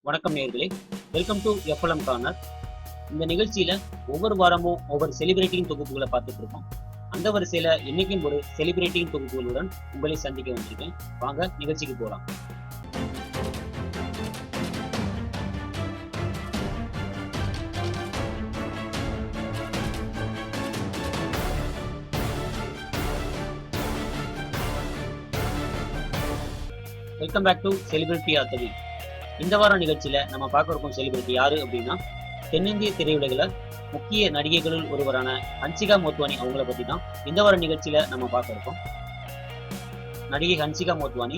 வணக்கம் நேயர்களே, welcome to எஃப்எல்எம் corner. இந்த நிகழ்ச்சியில ஒவ்வொரு வாரமும் ஒவ்வொரு செலிபிரிட்டியின் தொகுப்புகளை பார்த்துட்டு இருக்கோம். அந்த வரிசையில இன்னைக்கும் ஒரு செலிபிரிட்டியின் தொகுப்புகளுடன் உங்களை சந்திக்க வந்திருக்கேன். வாங்க நிகழ்ச்சிக்கு போலாம். Welcome back to celebrity of the week. இந்த வார நிகழ்ச்சியில நம்ம பார்க்க இருக்கும் செலிபிரிட்டி யாரு அப்படின்னா, தென்னிந்திய திரையுலகில் முக்கிய நடிகைகளில் ஒருவரான ஹன்சிகா மோத்வானி அவங்கள பத்தி தான் இந்த வார நிகழ்ச்சியில நம்ம பார்க்க இருக்கோம். நடிகை ஹன்சிகா மோத்வானி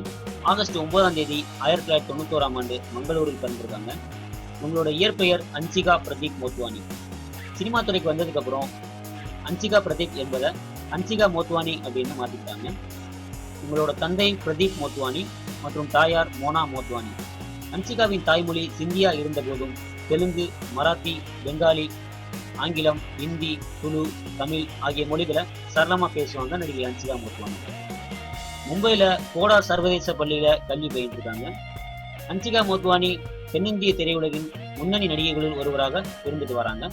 ஆகஸ்ட் 9ஆம் தேதி 1991ஆம் ஆண்டு மங்களூரில் பிறந்திருக்காங்க. உங்களோட இயற்பெயர் ஹன்சிகா பிரதீப் மோத்வானி. சினிமா துறைக்கு வந்ததுக்கு அப்புறம் ஹன்சிகா பிரதீப் என்பதை ஹன்சிகா மோத்வானி அப்படின்னு மாத்திட்டாங்க. உங்களோட தந்தை பிரதீப் மோத்வானி மற்றும் தாயார் மோனா மோத்வானி. ஹன்சிகாவின் தாய்மொழி சிந்தியா இருந்த போதும் தெலுங்கு, மராத்தி, பெங்காலி, ஆங்கிலம், ஹிந்தி, துளு, தமிழ் ஆகிய மொழிகளை சரளமா பேசுவாங்க நடிகை ஹன்சிகா மோத்வானி. மும்பையில கோடா சர்வதேச பள்ளியில கல்வி பயின்றிருக்காங்க. ஹன்சிகா மோத்வானி தென்னிந்திய திரையுலகின் முன்னணி நடிகைகளில் ஒருவராக இருந்துட்டு வராங்க.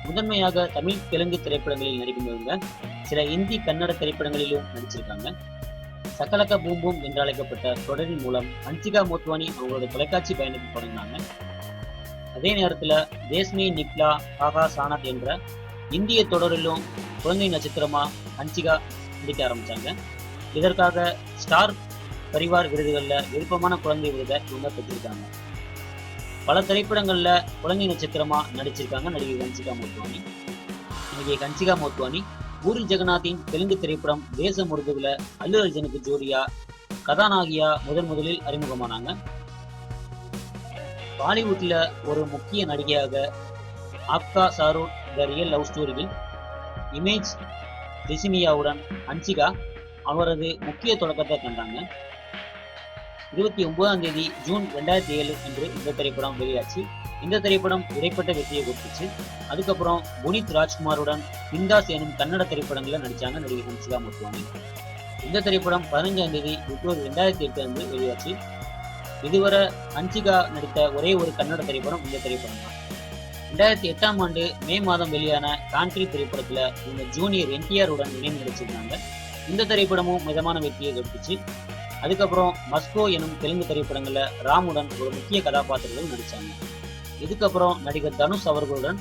முதன்மையாக தமிழ், தெலுங்கு திரைப்படங்களில் நடிக்கும்போது சில இந்தி, கன்னட திரைப்படங்களிலும் நடிச்சிருக்காங்க. சகலக பூம் பூம் என்று அழைக்கப்பட்ட தொடரின் மூலம் ஹன்சிகா மோத்வானி அவங்களோட தொலைக்காட்சி பயணத்தை தொடங்கினாங்க. அதே நேரத்தில் தேஸ்மி நிக்லா ஆகா சானத் என்ற இந்திய தொடரிலும் குழந்தை நட்சத்திரமா ஹன்சிகா நடிக்க ஆரம்பிச்சாங்க. இதற்காக ஸ்டார் பரிவார் விருதுகளில் விருப்பமான குழந்தை விருதை இவங்க பெற்றிருக்காங்க. பல திரைப்படங்கள்ல குழந்தை நட்சத்திரமா நடிச்சிருக்காங்க நடிகை ஹன்சிகா மோத்வானி. நடிகை ஹன்சிகா மோத்வானி பூரி ஜெகநாத்தின் தெலுங்கு திரைப்படம் தேச முருகுல அல்லு அர்ஜுனுக்கு ஜோடியா கதாநாயகியா முதலில் அறிமுகமானாங்க. பாலிவுட்ல ஒரு முக்கிய நடிகையாக ஆப்கா சாரூட் த ரியல் லவ் ஸ்டோரியில் இமேஜ் ரெசிமியாவுடன் ஹன்சிகா அவரது முக்கிய தொடக்கத்தை கண்டாங்க. 29ஆம் தேதி ஜூன் 2007 அன்று இந்த திரைப்படம் வெளியாச்சு. இந்த திரைப்படம் இடைப்பட்ட வெற்றியை கொடுத்துச்சு. அதுக்கப்புறம் புனித் ராஜ்குமாருடன் பிந்தாஸ் எனும் கன்னட திரைப்படங்களில் நடிச்சாங்க நடிகை ஹன்சிகா மோத்வானி. இந்த திரைப்படம் 15ஆம் தேதி பிப்ரவரி 2008 அன்று வெளியாச்சு. இதுவரை ஹன்சிகா நடித்த ஒரே ஒரு கன்னட திரைப்படம் இந்த திரைப்படம் தான். 2008ஆம் ஆண்டு மே மாதம் வெளியான கான்ட்ரி திரைப்படத்துல இவங்க ஜூனியர் NTR உடன் இணைந்து நடிச்சிருந்தாங்க. இந்த திரைப்படமும் மிதமான வெற்றியை கொடுத்துச்சு. அதுக்கப்புறம் மஸ்கோ எனும் தெலுங்கு திரைப்படங்கள்ல ராமுடன் ஒரு முக்கிய கதாபாத்திரங்கள் நடிச்சாங்க. இதுக்கப்புறம் நடிகர் தனுஷ் அவர்களுடன்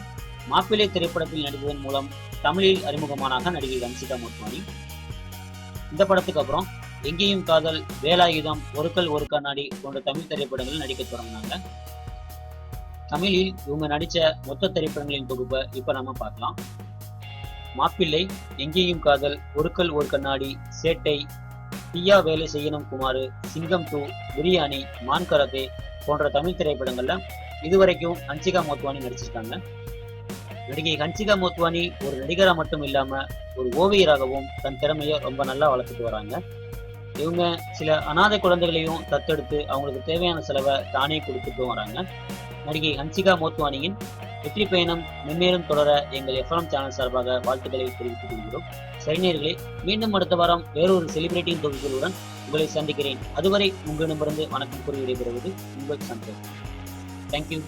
மாப்பிள்ளை திரைப்படத்தில் நடிப்பதன் மூலம் தமிழில் அறிமுகமானாக நடிகை ஹன்சிகா மோத்வானி. இந்த படத்துக்கு அப்புறம் எங்கேயும் காதல், வேலாயுதம், ஒரு கல் ஒரு கண்ணாடி போன்ற தமிழ் திரைப்படங்களில் நடிக்க தொடங்கினாங்க. தமிழில் இவங்க நடிச்ச மொத்த திரைப்படங்களின் தொகுப்பை இப்ப நம்ம பார்க்கலாம். மாப்பிள்ளை, எங்கேயும் காதல், ஒரு கல் ஒரு கண்ணாடி, சேட்டை, தீயா வேலை செய்யணும் குமாரு, சிங்கம் 2, பிரியாணி, மான் கராத்தே போன்ற தமிழ் திரைப்படங்கள்ல இதுவரைக்கும் ஹன்சிகா மோத்வானி நடிச்சிருக்காங்க. நடிகை ஹன்சிகா மோத்வானி ஒரு நடிகரா மட்டும் இல்லாம ஒரு ஓவியராகவும் தன் திறமையை ரொம்ப நல்லா வளர்த்துட்டு வராங்க. இவங்க சில அனாதை குழந்தைகளையும் தத்தெடுத்து அவங்களுக்கு தேவையான செலவை தானே கொடுத்துட்டும் வராங்க. நடிகை ஹன்சிகா மோத்வானியின் வெற்றி பயணம் மென்மேலும் தொடர எங்கள் எஃப்எம் சேனல் சார்பாக வாழ்த்துக்களை தெரிவித்துக் கொள்கிறோம். சரிநேயர்களே, மீண்டும் அடுத்த வாரம் வேறொரு செலிபிரிட்டியின் தொகுப்புகளுடன் உங்களை சந்திக்கிறேன். அதுவரை உங்களிடமிருந்து வணக்கம் கூறி விடைபெறுவது உங்கள் சந்தோஷ். Thank you.